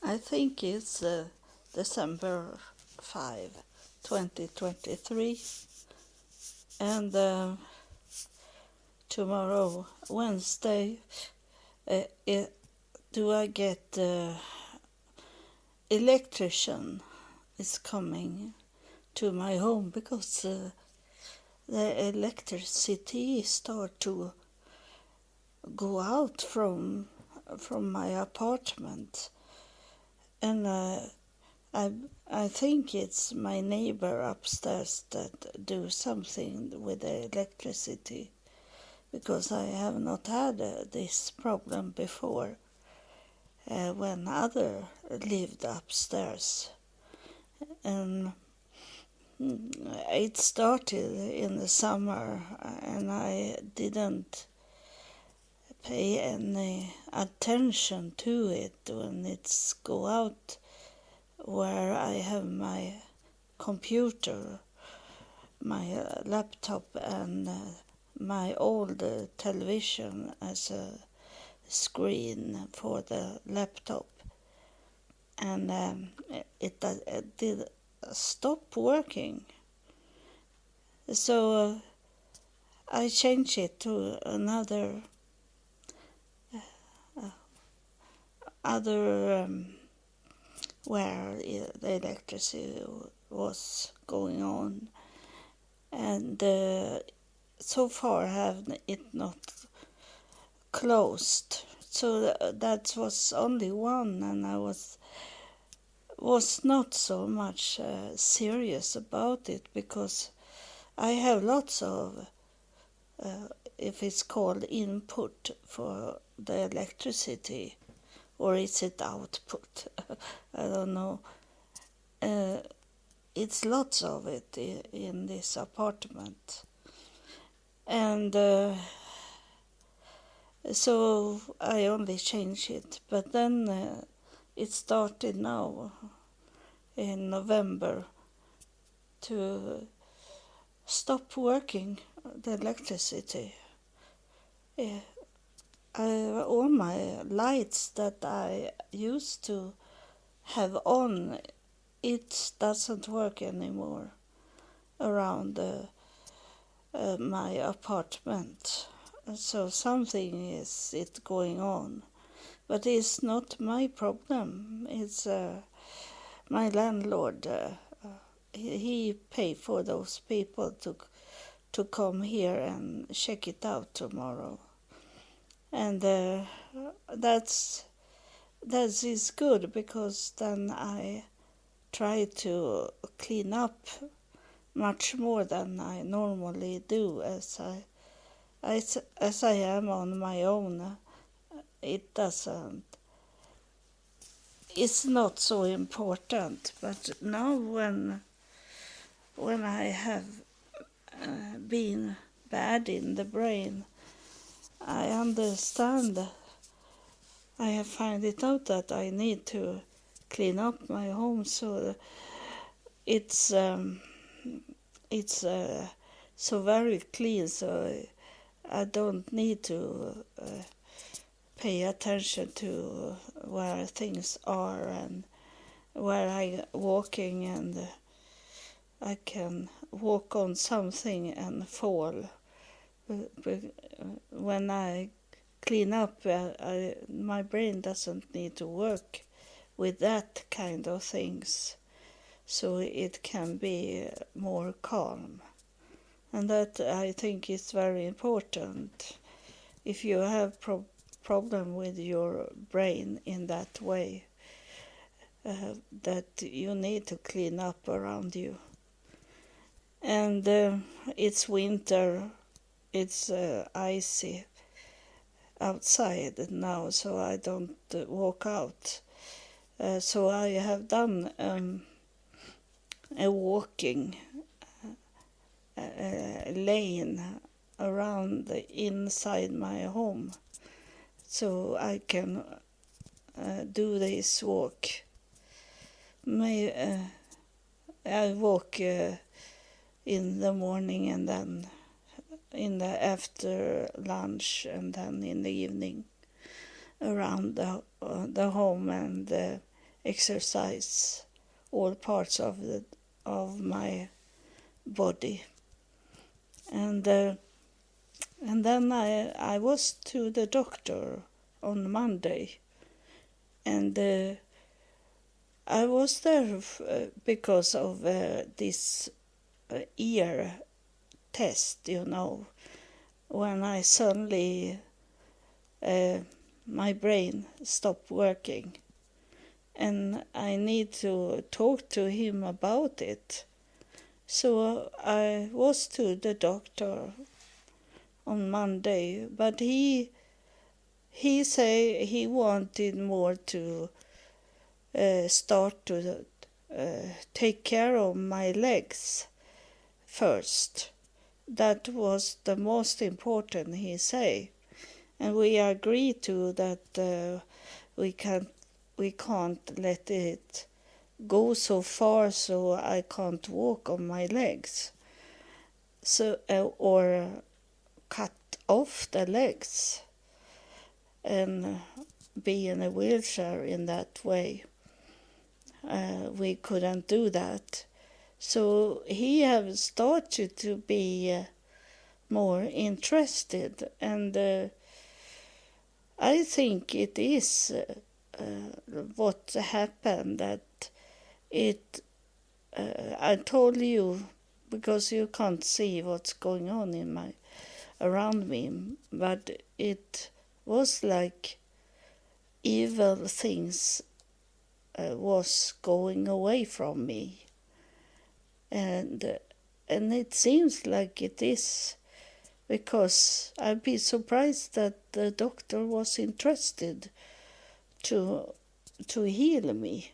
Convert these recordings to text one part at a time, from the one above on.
I think it's December 5, 2023, and tomorrow, Wednesday, uh, it, do I get electrician is coming to my home because the electricity start to go out from my apartment, and I think it's my neighbor upstairs that do something with the electricity, because I have not had this problem before when other lived upstairs. And it started in the summer, and I didn't pay any attention to it when it's go out where I have my computer, my laptop, and my old television as a screen for the laptop. And it did stop working. So I changed it to another where the electricity was going on, and so far have it not closed. So that was only one, and I was not so much serious about it, because I have lots of if it's called input for the electricity, or is it output? I don't know. It's lots of it in this apartment. And so I only changed it. But then it started now in November to stop working, the electricity. All my lights that I used to have on, it doesn't work anymore around my apartment. So something is it going on, but it's not my problem. It's my landlord. He pay for those people to come here and check it out tomorrow, and that is good, because then I try to clean up much more than I normally do, as I am on my own. It doesn't. It's not so important. But now when I have been bad in the brain, I understand. I have found it out that I need to clean up my home, so it's so very clean, so I don't need to pay attention to where things are and where I'm walking, and I can walk on something and fall. When I clean up, my brain doesn't need to work with that kind of things, so it can be more calm. And that, I think, is very important. If you have problem with your brain in that way, that you need to clean up around you. And it's winter, it's icy outside now, so I don't walk out. So I have done a walking lane around inside my home, so I can do this walk. I walk in the morning, and then in the after lunch, and then in the evening around the home, and exercise all parts of my body. And then I was to the doctor on Monday, and I was there because of this ear test, when I suddenly my brain stopped working, and I need to talk to him about it. So I was to the doctor on Monday, but he say he wanted more to start to take care of my legs first. That was the most important, he say, and we agreed to that. We can't let it go so far so I can't walk on my legs, so or cut off the legs and be in a wheelchair in that way. We couldn't do that. So he have started to be more interested, and I think it is what happened, that it I told you, because you can't see what's going on around me, but it was like evil things was going away from me, and it seems like it is, because I'd be surprised that the doctor was interested to heal me.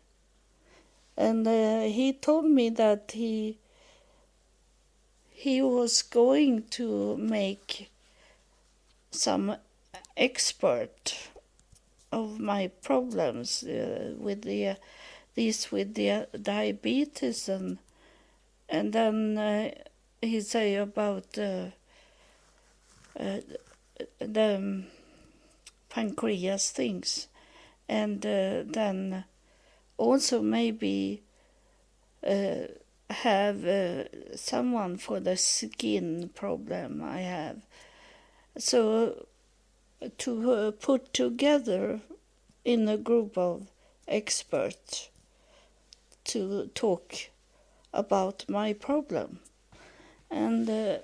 And he told me that he was going to make some expert of my problems with the diabetes, and then he say about the pancreas things, and then also maybe have someone for the skin problem I have. So to put together in a group of experts to talk about my problem. And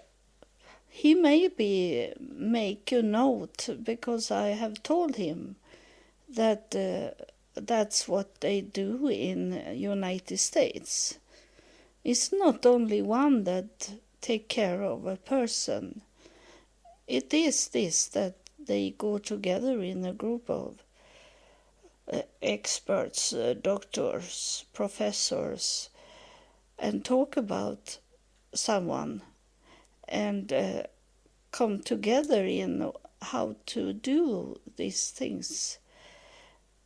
he maybe make a note, because I have told him that that's what they do in United States. It's not only one that take care of a person. It is this, that they go together in a group of experts, doctors, professors, and talk about someone, and come together in how to do these things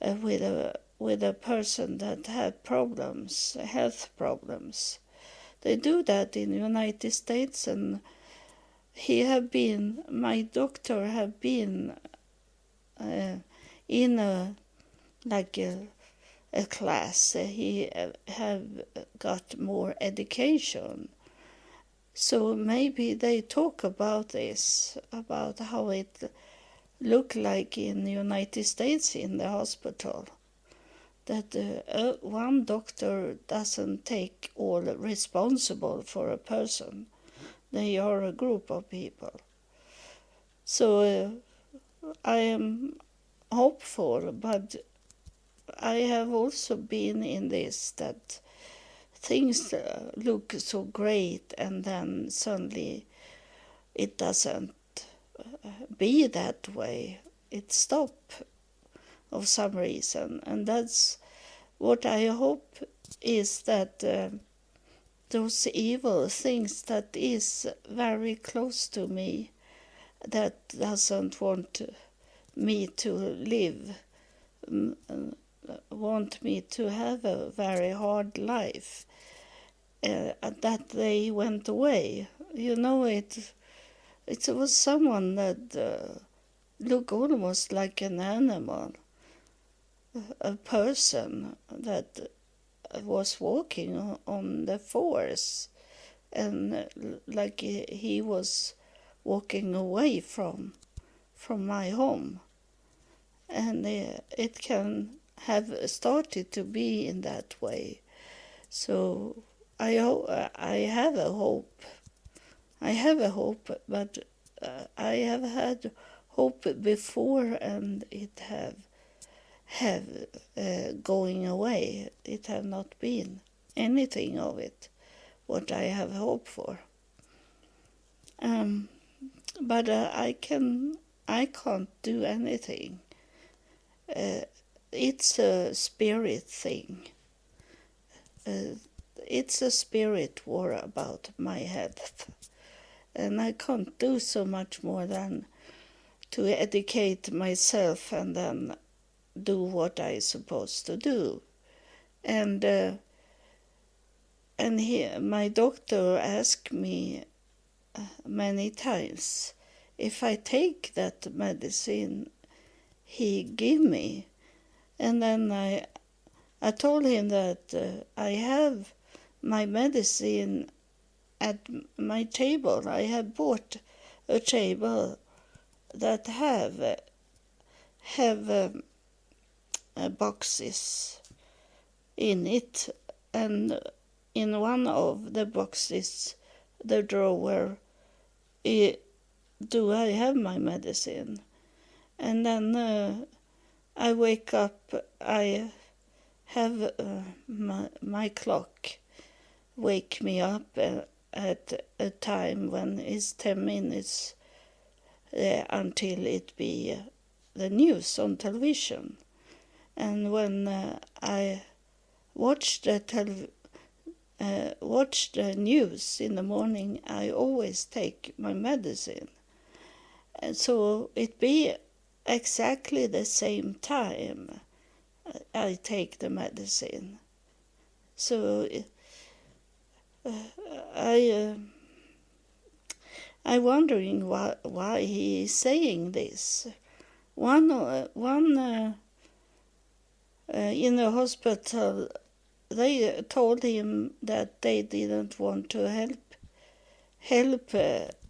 with a person that had problems, health problems. They do that in the United States, and my doctor have been in a class. He have got more education. So maybe they talk about this, about how it look like in the United States in the hospital, that one doctor doesn't take all responsible for a person. They are a group of people. So I am hopeful, but I have also been in this, that things look so great, and then suddenly it doesn't be that way. It stops of some reason, and that's what I hope, is that those evil things that is very close to me, that doesn't want me to live, want me to have a very hard life, that they went away. It was someone that looked almost like an animal, a person that was walking on the force, and like he was walking away from my home, and it can have started to be in that way. So I have a hope. I have a hope, but I have had hope before, and it have going away. It have not been anything of it what I have hope for. But I can't do anything. It's a spirit thing. It's a spirit war about my health, and I can't do so much more than to educate myself and then do what I'm supposed to do. And my doctor asked me many times if I take that medicine he gave me, and then I told him that I have my medicine at my table. I have bought a table that have boxes in it, and in one of the boxes, the drawer, do I have my medicine? And then I wake up, I have my clock wake me up at a time when it's 10 minutes until it be the news on television. And when I watch the news in the morning, I always take my medicine. And so it be exactly the same time I take the medicine. So I'm wondering why he is saying this. One in the hospital, they told him that they didn't want to help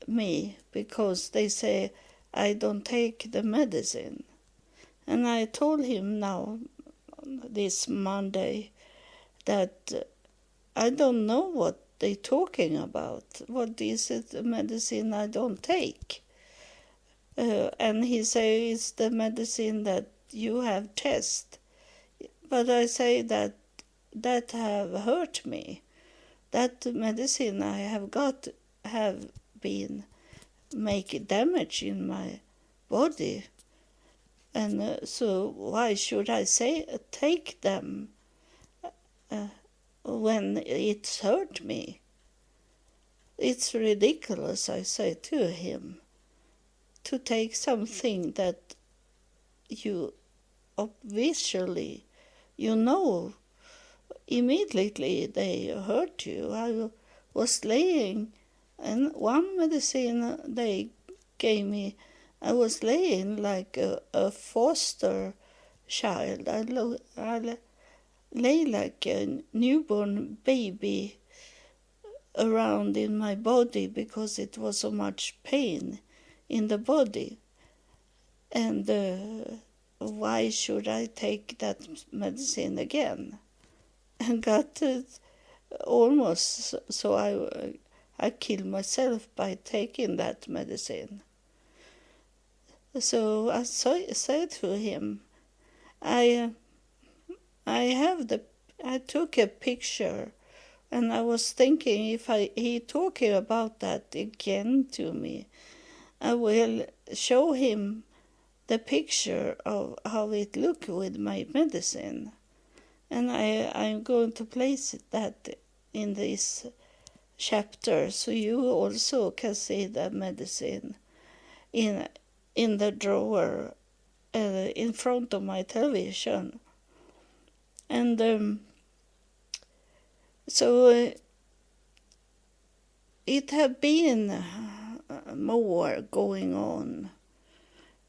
me because they say I don't take the medicine. And I told him now, this Monday, that I don't know what they're talking about. What is it, the medicine I don't take? And he says it's the medicine that you have tested. But I say that have hurt me. That medicine I have got have been make damage in my body. And so why should I take them when it's hurt me? It's ridiculous, I say to him, to take something that you obviously, immediately they hurt you. I was laying, and one medicine they gave me, I was laying like a foster child. I lay like a newborn baby around in my body because it was so much pain in the body. And why should I take that medicine again? And got almost so I killed myself by taking that medicine. So I said to him, I took a picture, and I was thinking if he talking about that again to me, I will show him the picture of how it looked with my medicine. And I'm going to place that in this chapter so you also can see the medicine in the drawer in front of my television. And so it have been more going on.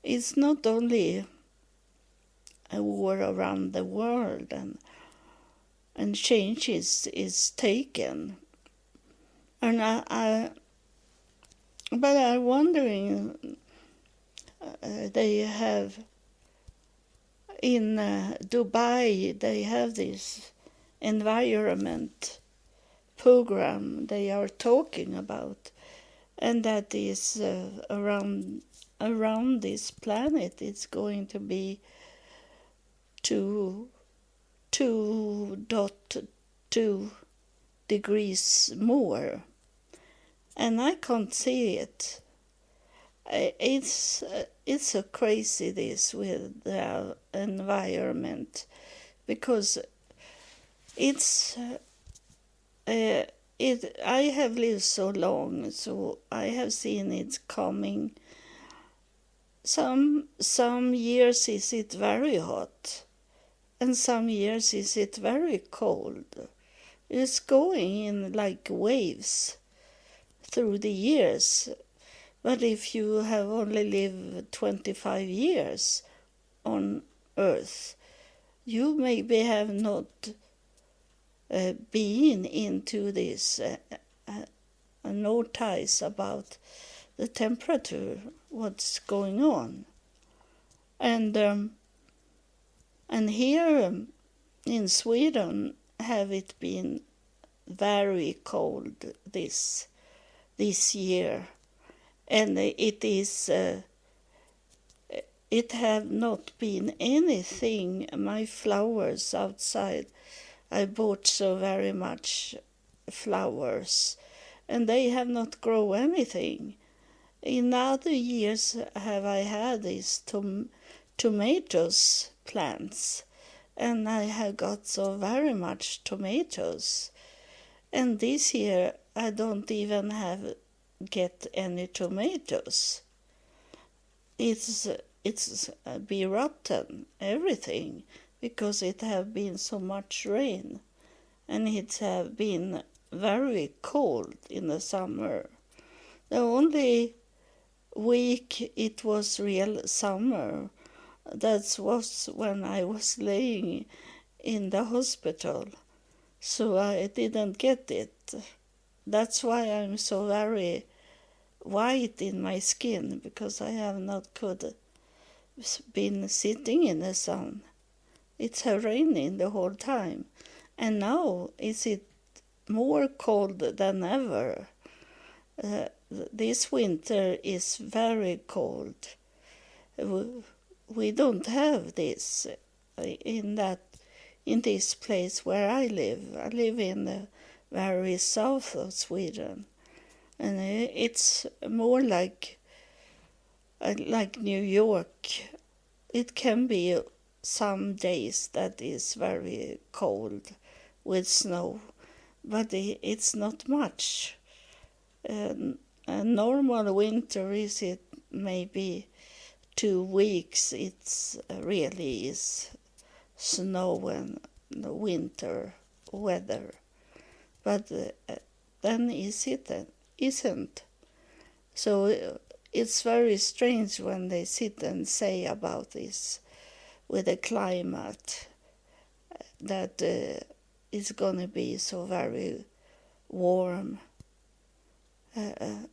It's not only a war around the world, and change is taken. And but I'm wondering, they have in Dubai, they have this environment program they are talking about, and that is around this planet. It's going to be 2.2 degrees more, and I can't see it. It's so crazy this with the environment, because it's I have lived so long, so I have seen it coming. Some years is it very hot, and some years is it very cold. It's going in like waves through the years. But if you have only lived 25 years on Earth, you maybe have not been into this notice about the temperature, what's going on. And here in Sweden, have it been very cold this year, and it have not been anything. My flowers outside, I bought so very much flowers, and they have not grown anything. In other years have I had these tomatoes plants, and I have got so very much tomatoes. And this year I don't even get any tomatoes. It's be rotten, everything, because it have been so much rain, and it have been very cold in the summer. The only week it was real summer, that was when I was laying in the hospital, so I didn't get it. That's why I'm so very white in my skin, because I have not been sitting in the sun. It's raining the whole time, and now is it more cold than ever. This winter is very cold. We don't have this in this place where I live. I live in the very south of Sweden, and it's more like New York. It can be some days that is very cold with snow, but it's not much. A normal winter is it maybe 2 weeks. It's really is snow and the winter weather, but then isn't. So it's very strange when they sit and say about this with the climate, that it's going to be so very warm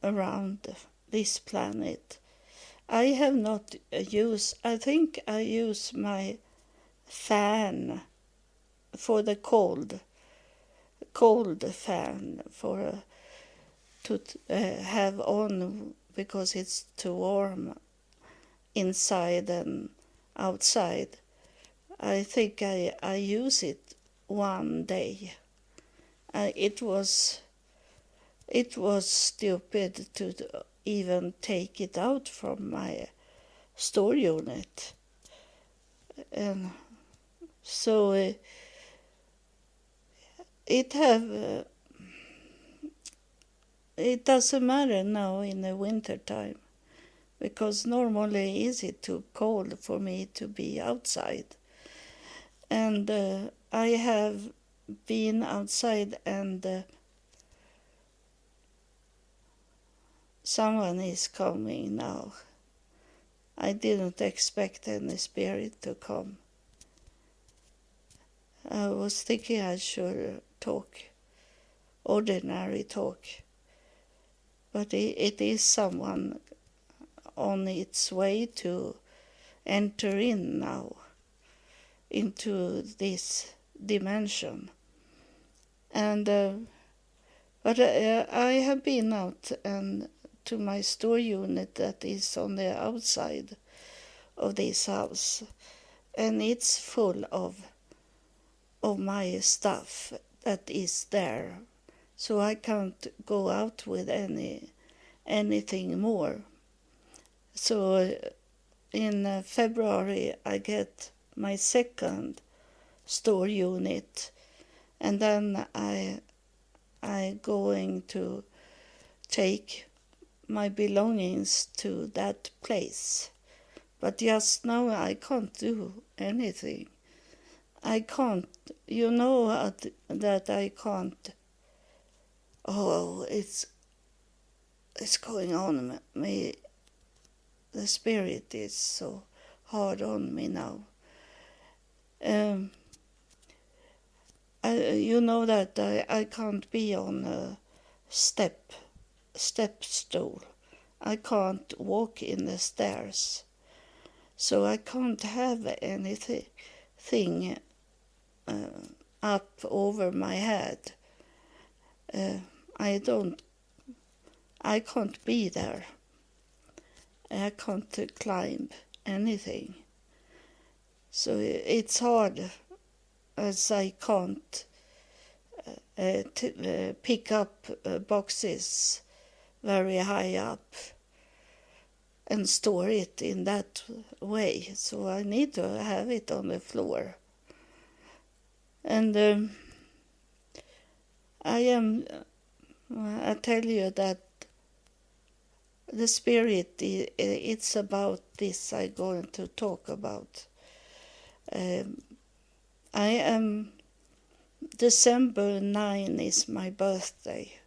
around this planet. I have not I think I use my fan for the cold fan to have on, because it's too warm inside and outside. I think I use it one day. It was stupid to even take it out from my store unit, and so it doesn't matter now in the winter time, because normally is it too cold for me to be outside. And I have been outside, and someone is coming now. I didn't expect any spirit to come. I was thinking I should talk ordinary talk, but it is someone on its way to enter in now into this dimension. And but I have been out and to my store unit that is on the outside of this house, and it's full of my stuff that is there, so I can't go out with anything more. So in February I get my second store unit, and then I going to take my belongings to that place. But just now I can't do anything. I can't, that I can't. Oh, it's going on me. The spirit is so hard on me now. That I can't be on a step stool. I can't walk in the stairs, so I can't have anything up over my head. I can't be there. I can't climb anything. So it's hard, as I can't pick up boxes very high up and store it in that way. So I need to have it on the floor. And I tell you that the spirit, it's about this I'm going to talk about. December 9 is my birthday,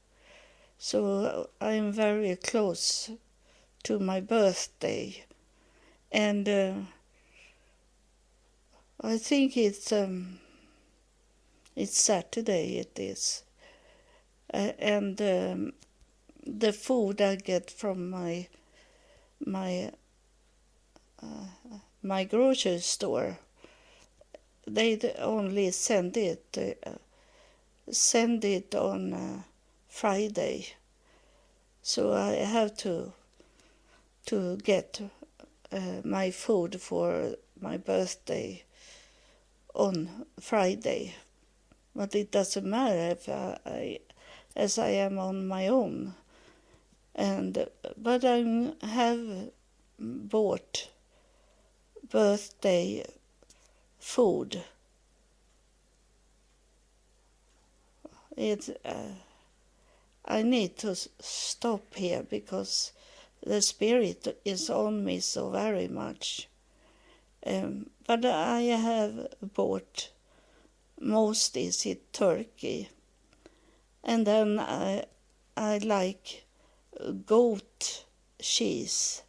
so I'm very close to my birthday, and I think it's Saturday. It is, and the food I get from my grocery store, they only send it on Friday, so I have to get my food for my birthday on Friday. But it doesn't matter as I am on my own. But I have bought birthday food. I need to stop here because the spirit is on me so very much. But I have bought, most is it turkey, and then I like goat cheese,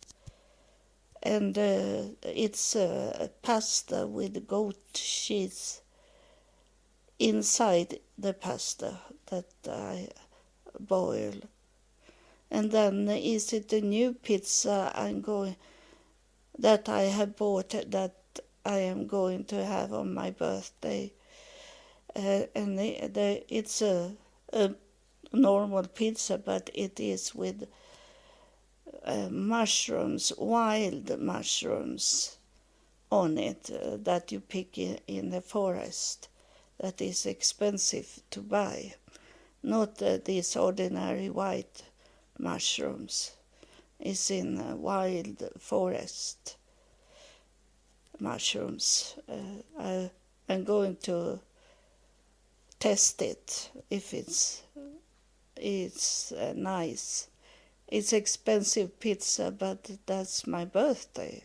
and it's pasta with goat cheese inside the pasta that I boil. And then is it a new pizza that I have bought that I am going to have on my birthday, and it's a normal pizza, but it is with mushrooms, wild mushrooms on it that you pick in the forest. That is expensive to buy, not these ordinary white mushrooms. It's in wild forest mushrooms. I'm going to test it if it's nice. It's expensive pizza, but that's my birthday.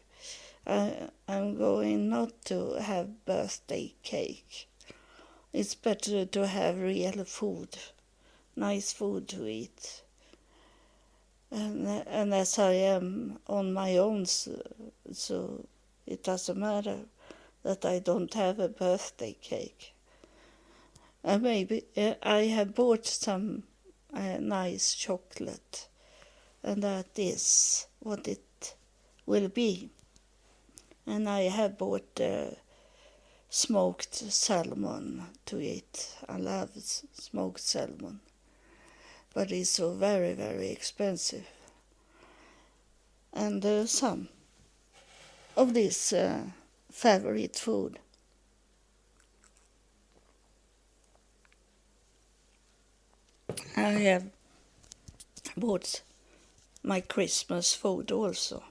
I'm going not to have birthday cake. It's better to have real food, nice food to eat. And as I am on my own, so it doesn't matter that I don't have a birthday cake. Maybe I have bought some nice chocolate, and that is what it will be. And I have bought smoked salmon to eat. I love smoked salmon, but it's so very, very expensive. And some of this favorite food. I have bought my Christmas food also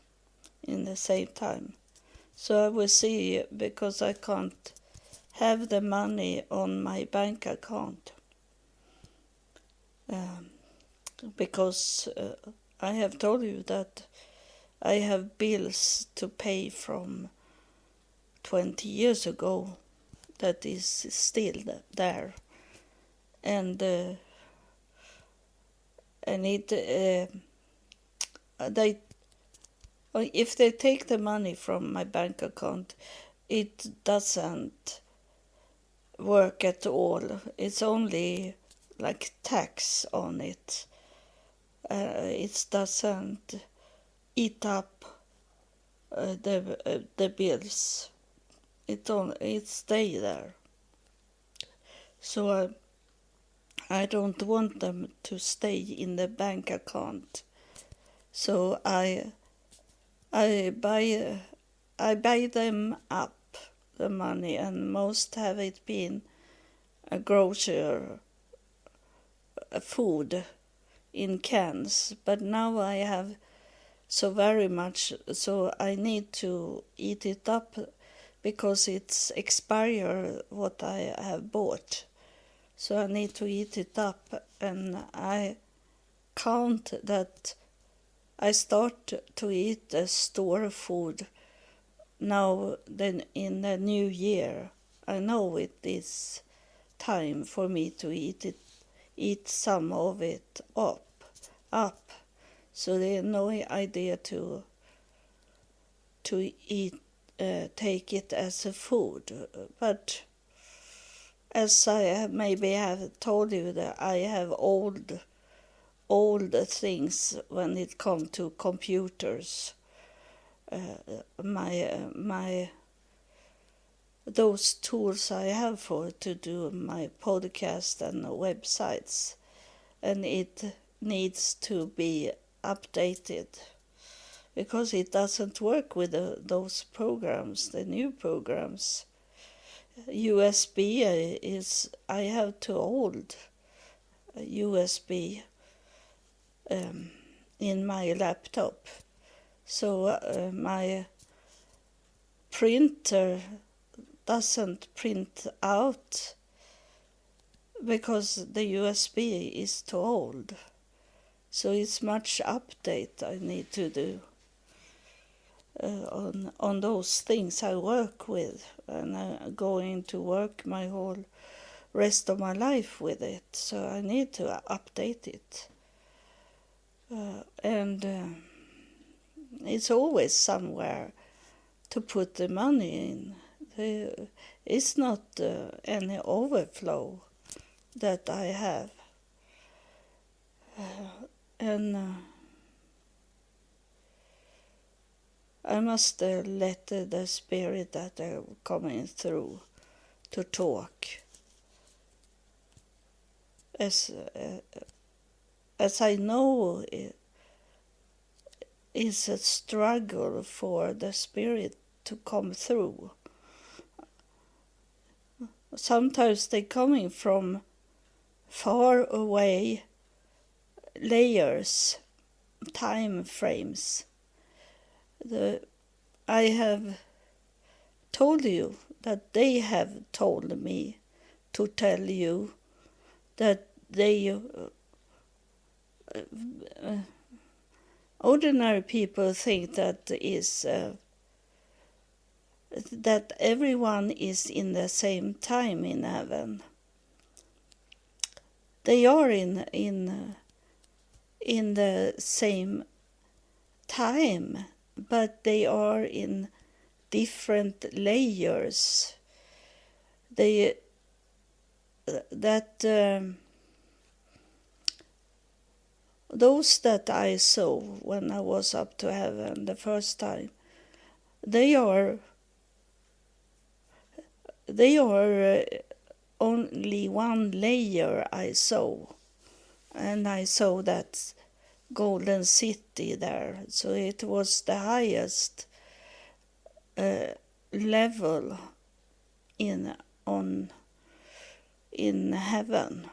in the same time. So I will see, because I can't have the money on my bank account. Because I have told you that I have bills to pay from 20 years ago that is still there. And if they take the money from my bank account, it doesn't work at all. It's only like tax on it. It doesn't eat up the bills. It stay there. So I don't want them to stay in the bank account. So I buy them up, the money, and most have it been a grocery food in cans. But now I have so very much, so I need to eat it up because it's expired what I have bought. So I need to eat it up, and I count that I start to eat the store food now then in the new year. I know it is time for me to eat some of it up. So there's no idea to eat, take it as a food. But as I maybe have told you, that I have old things when it comes to computers. Those tools I have for to do my podcast and websites, and it needs to be updated because it doesn't work with those programs, the new programs. USB I have too old USB in my laptop. So my printer doesn't print out because the USB is too old. So it's much update I need to do on those things I work with, and I'm going to work my whole rest of my life with it. So I need to update it. And it's always somewhere to put the money in. It's not any overflow that I have. And I must let the spirit that are coming through to talk. As I know it is a struggle for the spirit to come through. Sometimes they're coming from far away layers, time frames. I have told you that they have told me to tell you that they ordinary people think that that everyone is in the same time in heaven. They are in the same time, but they are in different layers. that those that I saw when I was up to heaven the first time, they are only one layer I saw, and I saw that golden city there. So it was the highest level in heaven.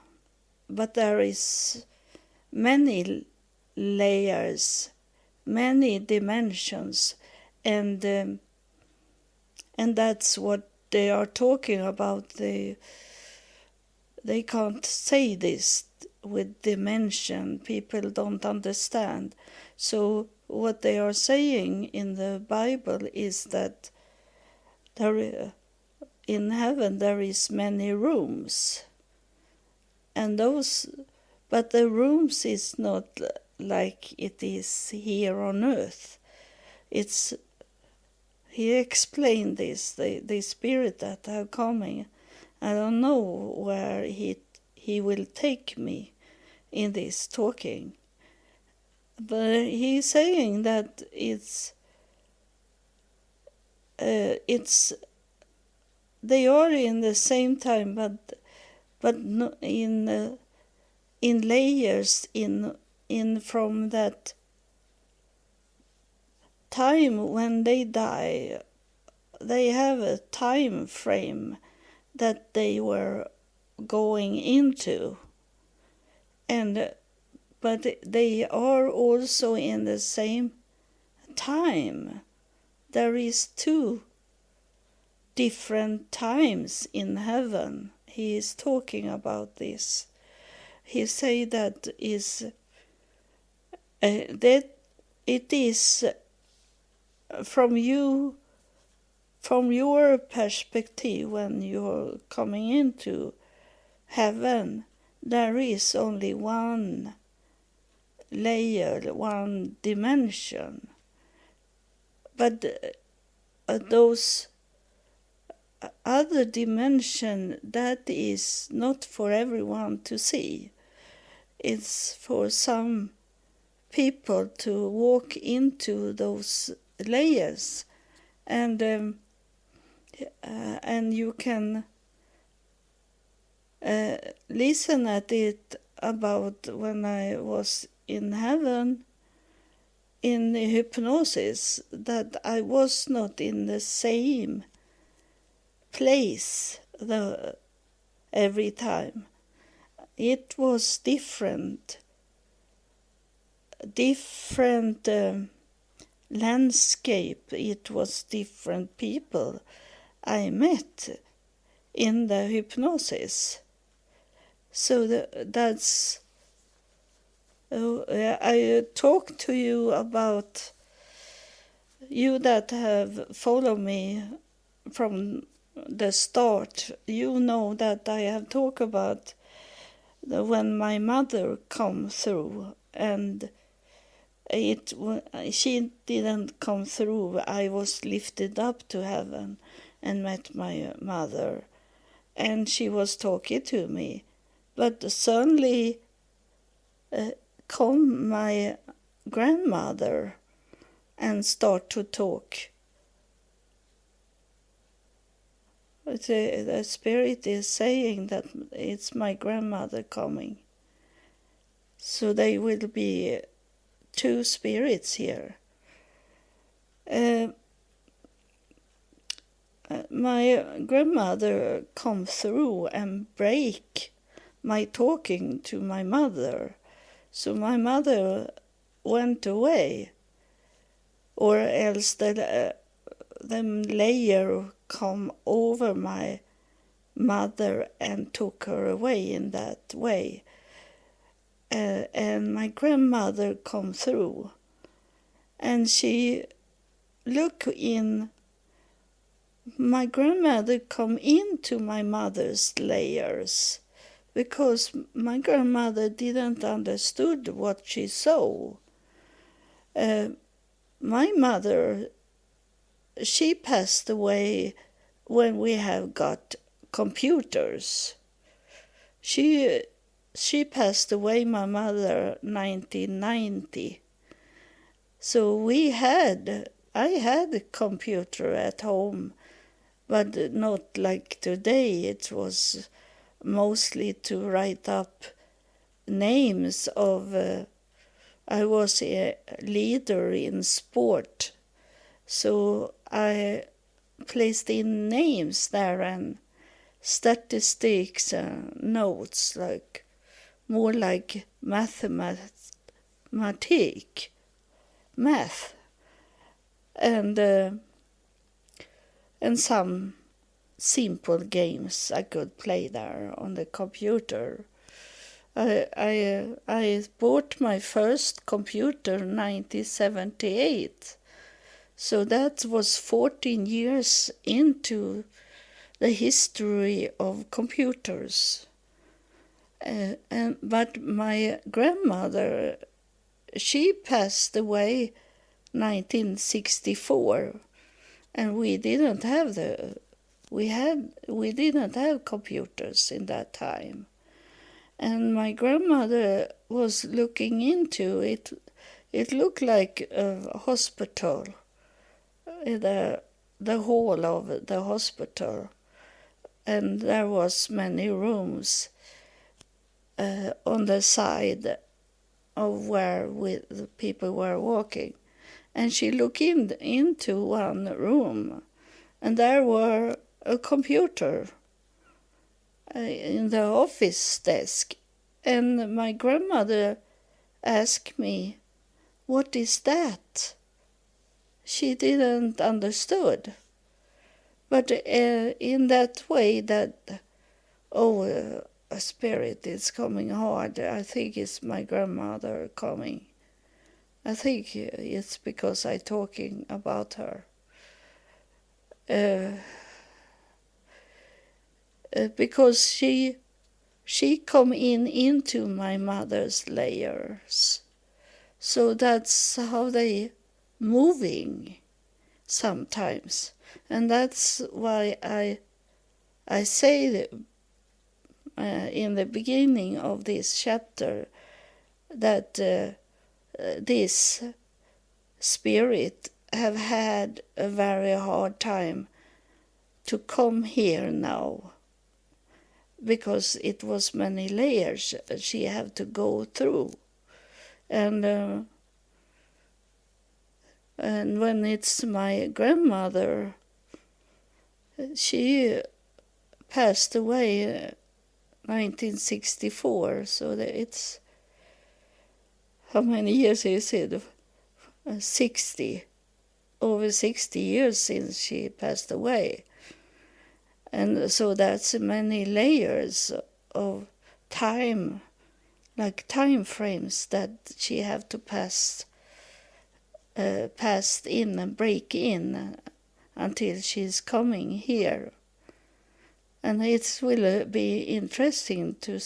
But there is many layers, many dimensions, and that's what they are talking about. They can't say this with dimension. People don't understand. So what they are saying in the Bible is that in heaven there is many rooms, and but the rooms is not like it is here on earth. He explained this, the spirit that are coming. I don't know where he will take me in this talking, but he's saying that they are in the same time, but no, in layers in from that time when they die. They have a time frame that they were going into, but they are also in the same time. There is two different times in heaven. He is talking about this. He say that that it is from your perspective when you're coming into heaven. There is only one layer, one dimension, but those other dimension, that is not for everyone to see. It's for some people to walk into those layers, and you can listen at it about when I was in heaven in hypnosis, that I was not in the same place every time. It was different landscape. It was different people I met in the hypnosis. So that's I talked to you about, you that have followed me from the start. You know that I have talked about when my mother come through, and she didn't come through. I was lifted up to heaven and met my mother, and she was talking to me. But suddenly come my grandmother and start to talk. The spirit is saying that it's my grandmother coming. So there will be two spirits here. My grandmother come through and break my talking to my mother. So my mother went away, or else the layer come over my mother and took her away in that way. And my grandmother come through, and she look in. My grandmother come into my mother's layers, because my grandmother didn't understood what she saw. My mother, she passed away when we have got computers. She passed away, my mother, 1990. So I had a computer at home, but not like today. It was mostly to write up names of. I was a leader in sport, so I placed in names there and statistics and notes, like more like math, and some simple games I could play there on the computer. I bought my first computer in 1978, so that was 14 years into the history of computers. But my grandmother, she passed away 1964, and we didn't have computers in that time. And my grandmother was looking into it. It looked like a hospital, the hall of the hospital, and there was many rooms on the side of where the people were walking. And she looked into one room, and there were a computer in the office desk. And my grandmother asked me, "What is that?" She didn't understood. But in that way that, a spirit is coming hard, I think it's my grandmother coming. I think it's because I'm talking about her. Because she come into my mother's layers. So that's how they moving sometimes. And that's why I say in the beginning of this chapter that this spirit have had a very hard time to come here now, because it was many layers she had to go through. And when it's my grandmother, she passed away 1964, so it's, how many years is it? 60, over 60 years since she passed away. And so that's many layers of time, like time frames that she have to pass in and break in until she's coming here. And it will be interesting to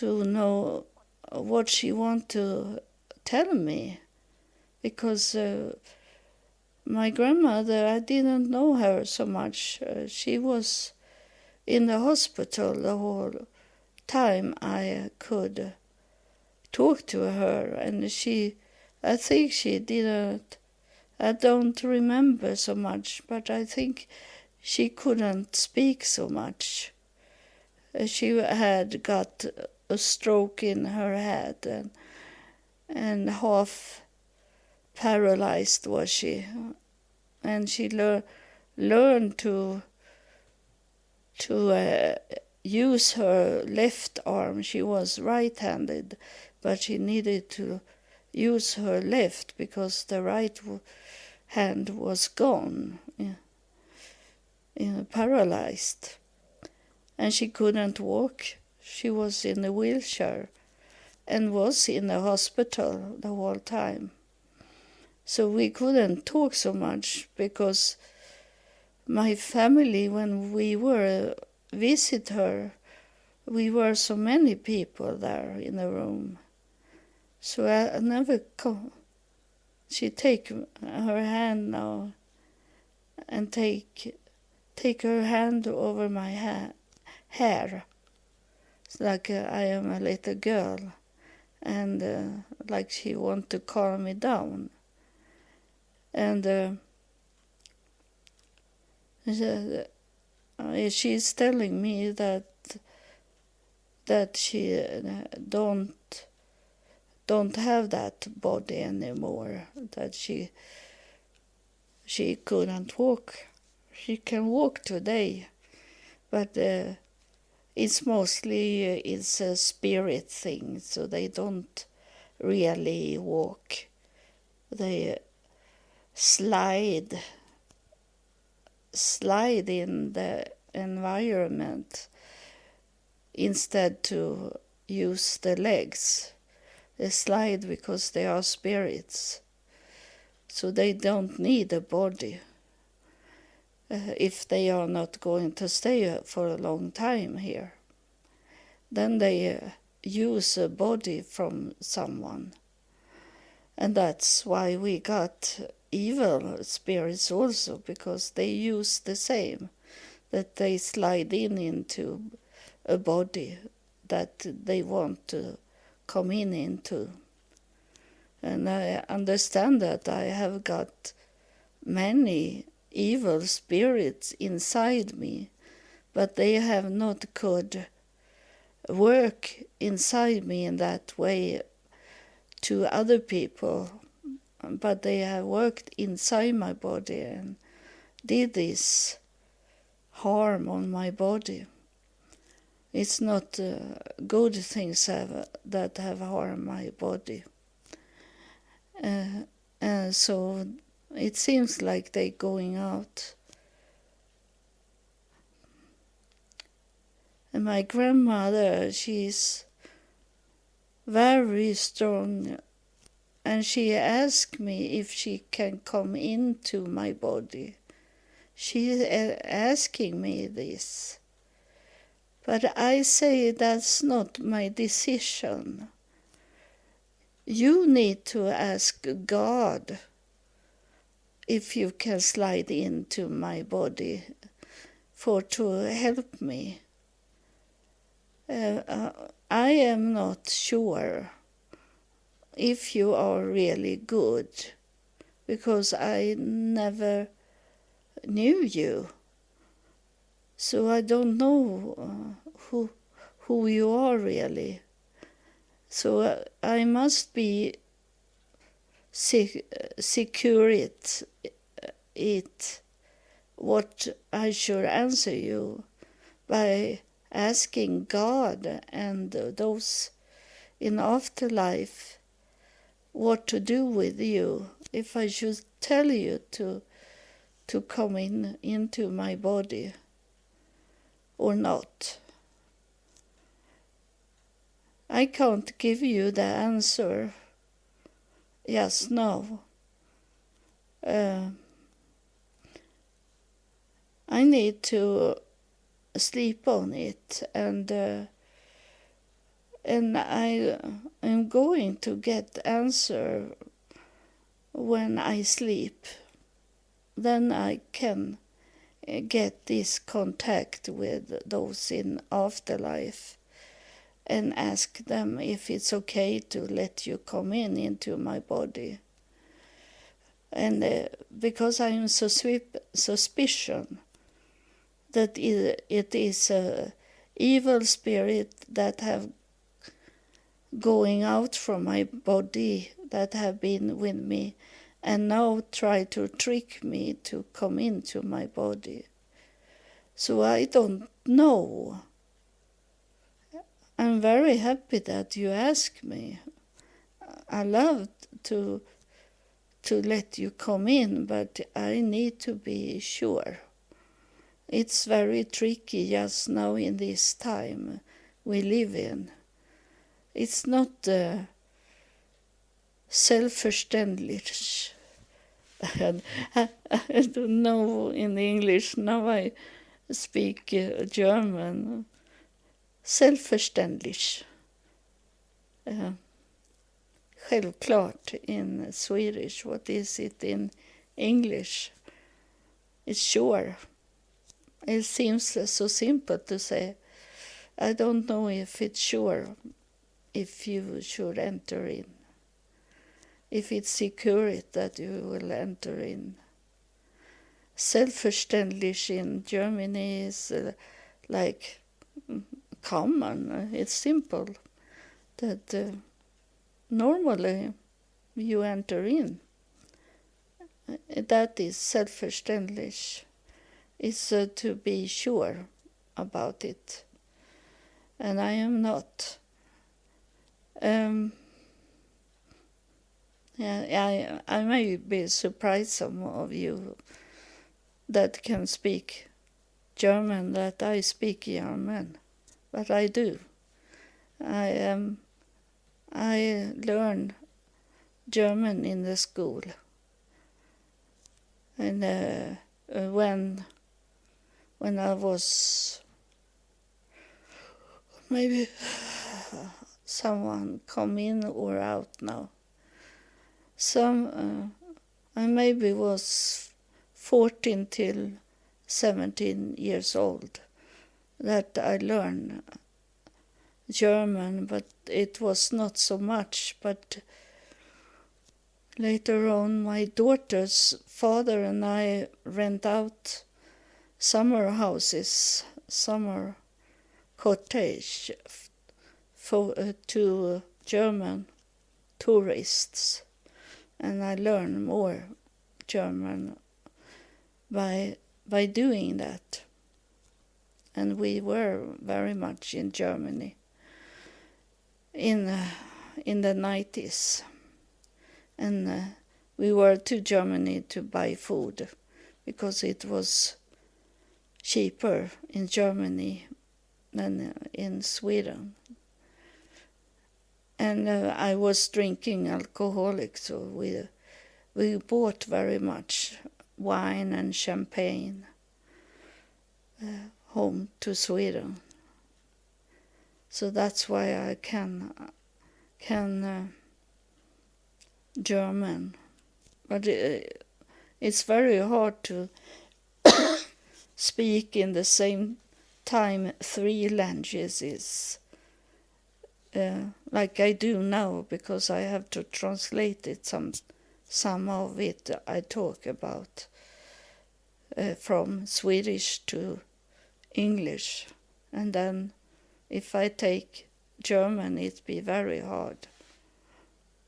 know what she want to tell me, because my grandmother, I didn't know her so much. She was in the hospital the whole time I could talk to her, and I think she didn't, I don't remember so much, but I think she couldn't speak so much. She had got a stroke in her head, and half paralyzed was she. And she learned to use her left arm. She was right-handed, but she needed to use her left because the right hand was gone, paralyzed. And she couldn't walk. She was in a wheelchair and was in the hospital the whole time. So we couldn't talk so much because my family, when we were visit her, we were so many people there in the room. So I never she take her hand now and take her hand over my hair. It's like I am a little girl, and like she wants to calm me down. And she's telling me that she don't have that body anymore, that she couldn't walk. She can walk today, but it's mostly it's a spirit thing, so they don't really walk. They slide in the environment instead to use the legs. They slide because they are spirits, so they don't need a body if they are not going to stay for a long time here. Then they use a body from someone, and that's why we got evil spirits also, because they use the same, that they slide into a body that they want to come into. And I understand that I have got many evil spirits inside me, but they have not could work inside me in that way to other people, but they have worked inside my body and did this harm on my body. It's not good things that have harmed my body. So it seems like they're going out. And my grandmother, she's very strong, and she asked me if she can come into my body. She's asking me this. But I say that's not my decision. You need to ask God if you can slide into my body to help me. I am not sure if you are really good, because I never knew you. So I don't know who you are really. So I must be secure it what I should answer you by asking God and those in afterlife what to do with you, if I should tell you to come into my body or not. I can't give you the answer. Yes, no. I need to sleep on it, and I am going to get answer when I sleep. Then I can get this contact with those in afterlife and ask them if it's okay to let you come into my body. And because I am suspicion that it is a evil spirit that have going out from my body, that have been with me and now try to trick me to come into my body. So I don't know. I'm very happy that you ask me. I love to let you come in, but I need to be sure. It's very tricky just now in this time we live in. It's not selbstverständlich. I don't know in English. Now I speak German. Selbstverständlich. Självklart in Swedish. What is it in English? It's sure. It seems so simple to say, I don't know if it's sure if you should enter in. If it's secure that you will enter in. Selbstverständlich in Germany is like common. It's simple. That normally you enter in. That is selbstverständlich. It's to be sure about it. And I am not. I may be surprised some of you that can speak German, that I speak German, but I do. I learned German in the school, and when I was maybe someone come in or out now. I maybe was 14 till 17 years old that I learned German, but it was not so much. But later on, my daughter's father and I rent out summer houses, summer cottage to German tourists, and I learned more German by doing that. And we were very much in Germany in the 90s, and we were to Germany to buy food because it was cheaper in Germany than in Sweden. And I was drinking alcoholic, so we bought very much wine and champagne home to Sweden. So that's why I can German. But it's very hard to speak in the same time 3 languages like I do now, because I have to translate it. Some of it I talk about from Swedish to English, and then if I take German, it'd be very hard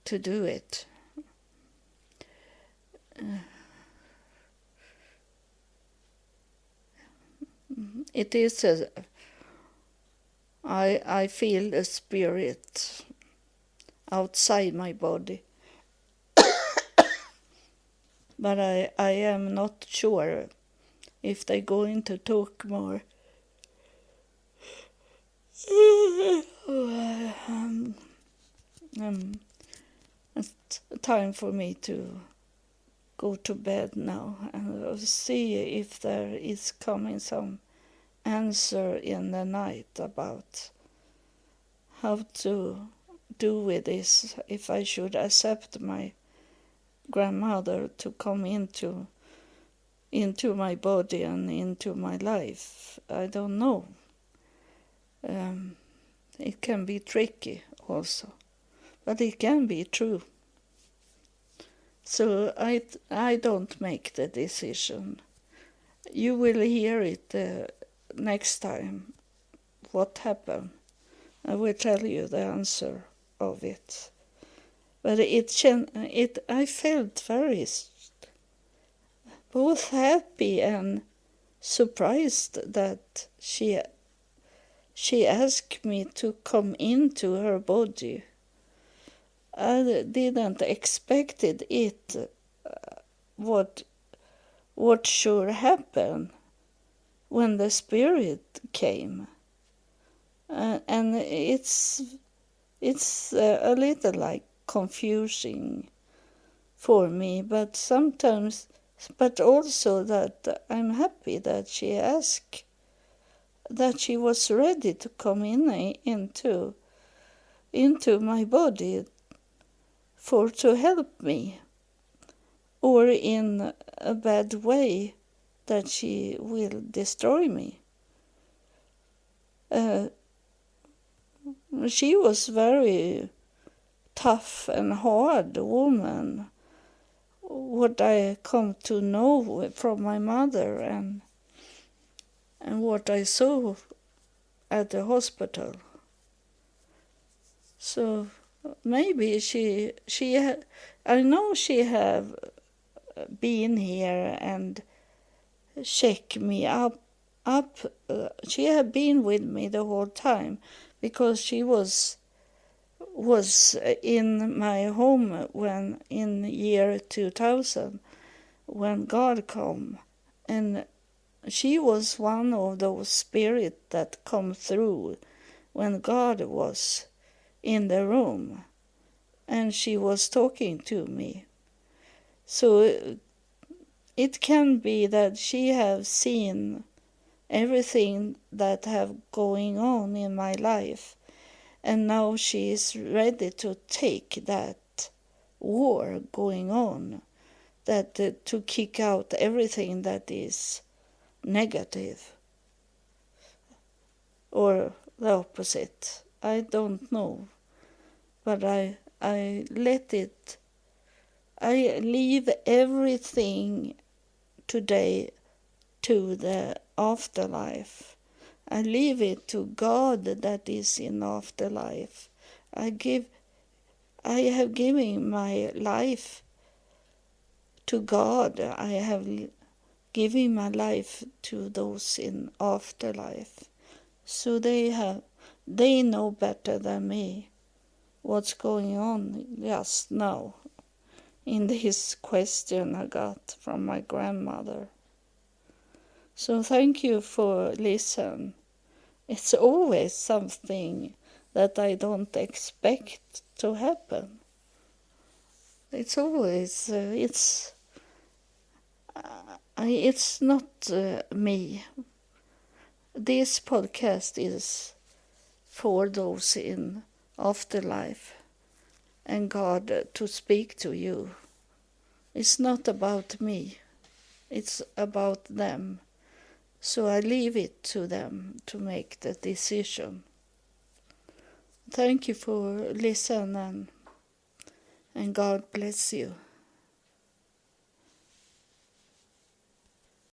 to do it. It is I feel a spirit outside my body, but I am not sure if they're going to talk more. It's time for me to go to bed now, and I'll see if there is coming some answer in the night about how to do with this, if I should accept my grandmother to come into my body and into my life. I don't know. It can be tricky also, but it can be true. So I don't make the decision. You will hear it next time what happened. I will tell you the answer of it. But I felt very both happy and surprised that she asked me to come into her body. I didn't expect it. What should happen when the spirit came, and it's a little like confusing for me, but sometimes, but also that I'm happy that she asked, that she was ready to come into my body to help me, or in a bad way that she will destroy me. she was very tough and hard woman, what I come to know from my mother and what I saw at the hospital. So maybe I know she have been here and check me up. She had been with me the whole time because she was in my home when in year 2000 when God come, and she was one of those spirits that come through when God was in the room, and she was talking to me. So it can be that she have seen everything that have going on in my life, and now she is ready to take that war going on, that to kick out everything that is negative or the opposite. I don't know, but I let it. I leave everything today to the afterlife. I leave it to God that is in afterlife. I have given my life to God. I have given my life to those in afterlife. So they know better than me what's going on just now in this question I got from my grandmother. So thank you for listening. It's always something that I don't expect to happen. It's always, it's not me. This podcast is for those in afterlife and God to speak to you. It's not about me. It's about them. So I leave it to them to make the decision. Thank you for listening, and God bless you.